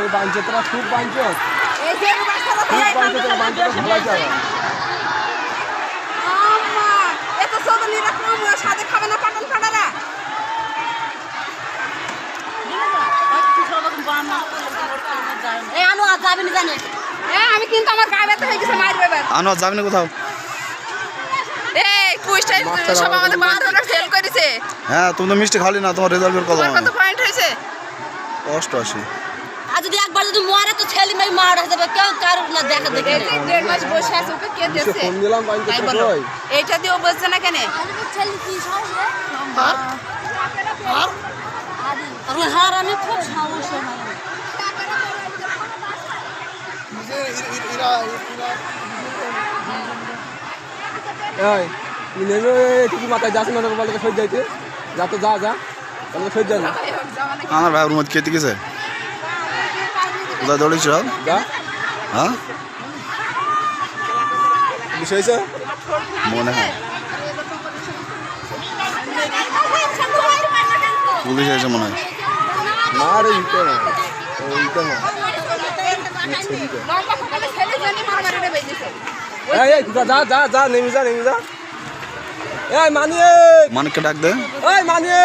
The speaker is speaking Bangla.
এই বাঞ্চে তোরা খুব বাঞ্চে খুব বাঞ্চে তোরা বাঞ্চে তো ভালো যাবে আম্মা এত সব নিরাপদ সাথে খাবে না পাটন ফাটারা আনো আজ যাবি না জানে আমি কিন্তু আমার গায়ে ব্যথা হয়ে গেছে মারবে এবার আনো যাবি না কোথাও এই কুইজটা সব আমাদের বান্ধবরা ফেল করেছে হ্যাঁ তুমি তো মিষ্টি খালি না তোমার রেজাল্টের কথা তোমার কত পয়েন্ট হয়েছে 88 আর যদি একবার যদি মরে তো ছেলে মেয়ে মার হয়ে যাবে কেউ কারোর না দেখা দেখে এই যে 1.5 মাস বসে আছে ওকে কে দিয়েছে ফোন দিলাম বাঞ্চে তাই তো বলো কই এইটা দিয়েও বসছে না কেন আর হার আমি খুব সাহস এই তুই নেমে ঠিকই মাথায় যাস না বলতে সহ্য যাইতে যা তো যা যা তাহলে সহ্য না আমার ভাই রুমত খেতে গেছে কোথায় দৌড়িস যা হ্যাঁ বিষয় হয়েছে মনে হয় পুলিশ এসে মনে হয় না রে ইতে না ইতে না লম্বা সকালে ছেলে জানি মারামারি রে বেজেছে এই যা যা যা নেমে যা এই মানিয়ে মানিককে ডাক দে এই মানিয়ে